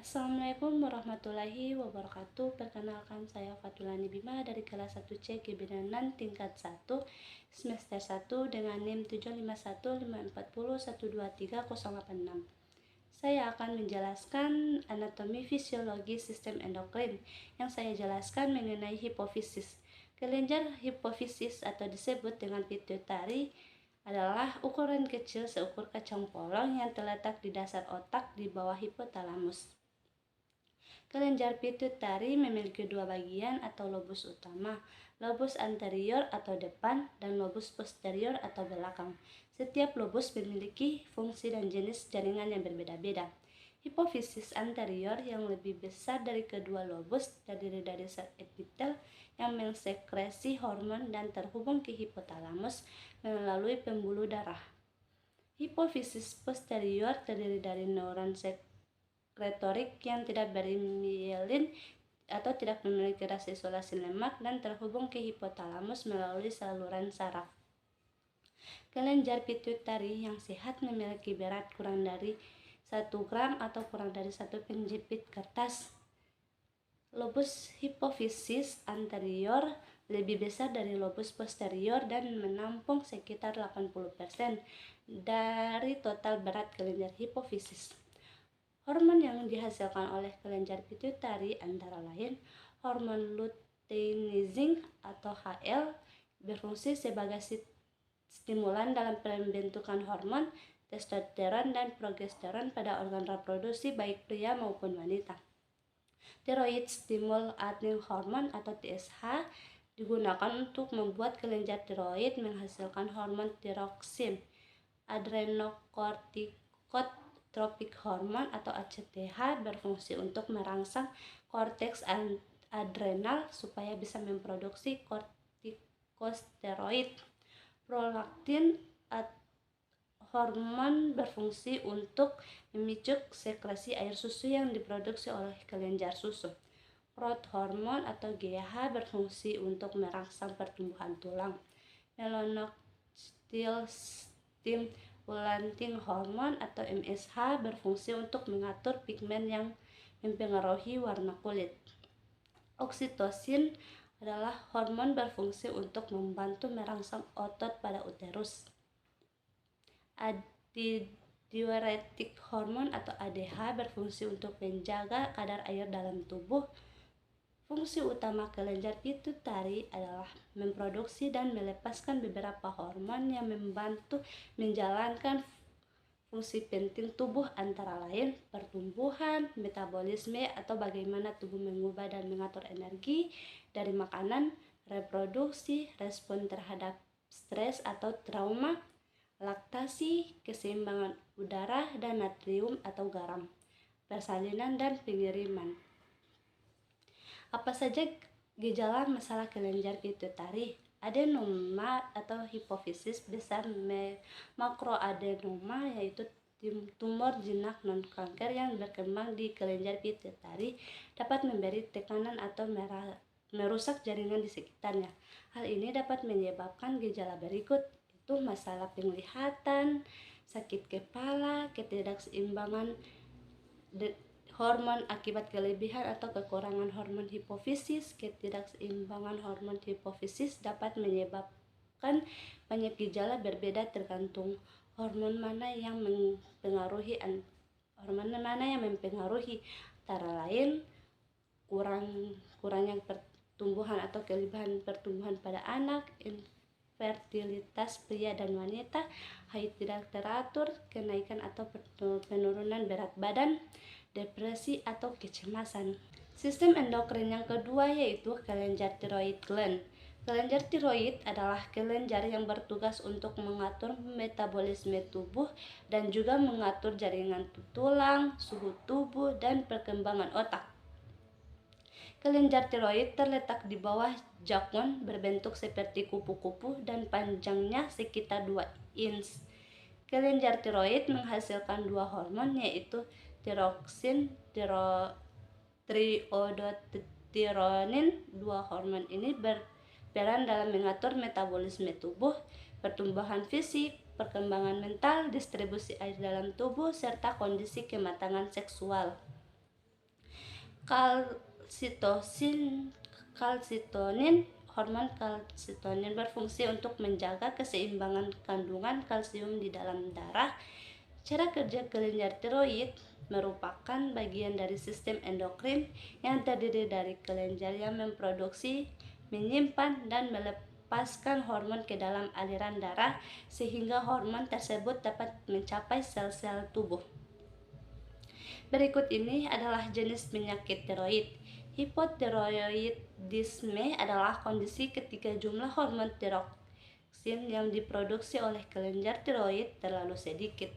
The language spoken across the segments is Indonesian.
Assalamualaikum warahmatullahi wabarakatuh. Perkenalkan, saya Fatulani Bima dari kelas 1C Gebidanan tingkat 1 semester 1 dengan NIM 7515401238086. Saya akan menjelaskan anatomi fisiologi sistem endokrin. Yang saya jelaskan mengenai hipofisis. Kelenjar hipofisis atau disebut dengan pituitari adalah ukuran kecil seukur kacang polong yang terletak di dasar otak di bawah hipotalamus. Kelenjar pituitari memiliki dua bagian atau lobus utama, lobus anterior atau depan dan lobus posterior atau belakang. Setiap lobus memiliki fungsi dan jenis jaringan yang berbeda-beda. Hipofisis anterior yang lebih besar dari kedua lobus terdiri dari sel epitel yang mensekresi hormon dan terhubung ke hipotalamus melalui pembuluh darah. Hipofisis posterior terdiri dari neuron sekretorik yang tidak bermielin atau tidak memiliki ras isolasi lemak dan terhubung ke hipotalamus melalui saluran saraf. Kelenjar pituitari yang sehat memiliki berat kurang dari 1 gram atau kurang dari 1 penjepit kertas. Lobus hipofisis anterior lebih besar dari lobus posterior dan menampung sekitar 80% dari total berat kelenjar hipofisis. Hormon yang dihasilkan oleh kelenjar pituitari antara lain hormon luteinizing atau HL berfungsi sebagai stimulan dalam pembentukan hormon testosteron dan progesteron pada organ reproduksi baik pria maupun wanita. Thyroid stimulating hormone atau TSH digunakan untuk membuat kelenjar tiroid menghasilkan hormon tiroksin. Adrenocorticotropic hormone atau ACTH berfungsi untuk merangsang korteks adrenal supaya bisa memproduksi kortikosteroid. Prolaktin hormon berfungsi untuk memicu sekresi air susu yang diproduksi oleh kelenjar susu. Growth hormone atau GH berfungsi untuk merangsang pertumbuhan tulang. Melanocyte stimulating hormone atau MSH berfungsi untuk mengatur pigmen yang mempengaruhi warna kulit. Oksitosin adalah hormon berfungsi untuk membantu merangsang otot pada uterus. Antidiuretik hormon atau ADH berfungsi untuk menjaga kadar air dalam tubuh. Fungsi utama kelenjar pituitari adalah memproduksi dan melepaskan beberapa hormon yang membantu menjalankan fungsi penting tubuh antara lain pertumbuhan, metabolisme atau bagaimana tubuh mengubah dan mengatur energi dari makanan, reproduksi, respon terhadap stres atau trauma, laktasi, keseimbangan udara dan natrium atau garam, persalinan dan pengiriman. Apa saja gejala masalah kelenjar pituitari? Adenoma atau hipofisis besar, makroadenoma yaitu tumor jinak non-kanker yang berkembang di kelenjar pituitari dapat memberi tekanan atau merusak jaringan di sekitarnya. Hal ini dapat menyebabkan gejala berikut, yaitu masalah penglihatan, sakit kepala, ketidakseimbangan hormon akibat kelebihan atau kekurangan hormon hipofisis. Ketidakseimbangan hormon hipofisis dapat menyebabkan banyak gejala berbeda tergantung hormon mana yang mempengaruhi antara lain kurangnya pertumbuhan atau kelebihan pertumbuhan pada anak, infertilitas pria dan wanita, haid tidak teratur, kenaikan atau penurunan berat badan, depresi atau kecemasan. Sistem endokrin yang kedua yaitu kelenjar thyroid gland. Kelenjar tiroid adalah kelenjar yang bertugas untuk mengatur metabolisme tubuh dan juga mengatur jaringan tulang, suhu tubuh, dan perkembangan otak. Kelenjar tiroid terletak di bawah jakun berbentuk seperti kupu-kupu dan panjangnya sekitar 2 inch. Kelenjar tiroid menghasilkan dua hormon yaitu tiroksin, triiodothyronin. Dua hormon ini berperan dalam mengatur metabolisme tubuh, pertumbuhan fisik, perkembangan mental, distribusi air dalam tubuh, serta kondisi kematangan seksual. Kalsitonin, hormon kalsitonin berfungsi untuk menjaga keseimbangan kandungan kalsium di dalam darah. Cara kerja kelenjar tiroid merupakan bagian dari sistem endokrin yang terdiri dari kelenjar yang memproduksi, menyimpan, dan melepaskan hormon ke dalam aliran darah sehingga hormon tersebut dapat mencapai sel-sel tubuh. Berikut ini adalah jenis penyakit tiroid. Hipotiroidisme adalah kondisi ketika jumlah hormon tiroksin yang diproduksi oleh kelenjar tiroid terlalu sedikit.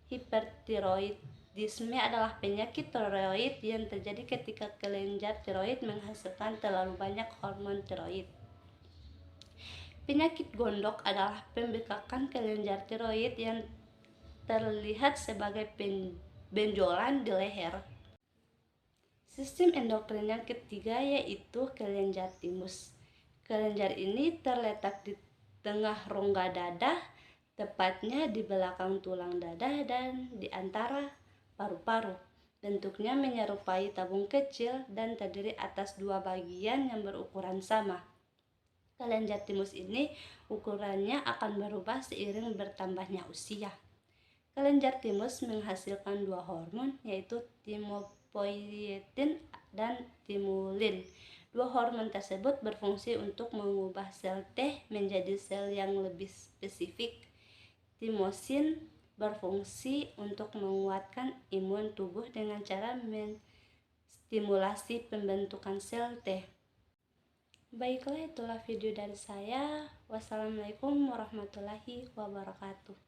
Hipertiroidisme adalah penyakit tiroid yang terjadi ketika kelenjar tiroid menghasilkan terlalu banyak hormon tiroid. Penyakit gondok adalah pembekakan kelenjar tiroid yang terlihat sebagai benjolan di leher. Sistem endokrin yang ketiga yaitu kelenjar timus. Kelenjar ini terletak di tengah rongga dada, tepatnya di belakang tulang dada dan di antara paru-paru. Bentuknya menyerupai tabung kecil dan terdiri atas dua bagian yang berukuran sama. Kelenjar timus ini ukurannya akan berubah seiring bertambahnya usia. Kelenjar timus menghasilkan dua hormon yaitu timopoietin dan timulin. Dua hormon tersebut berfungsi untuk mengubah sel T menjadi sel yang lebih spesifik. Timosin berfungsi untuk menguatkan imun tubuh dengan cara menstimulasi pembentukan sel T. Baiklah, itulah video dari saya. Wassalamualaikum warahmatullahi wabarakatuh.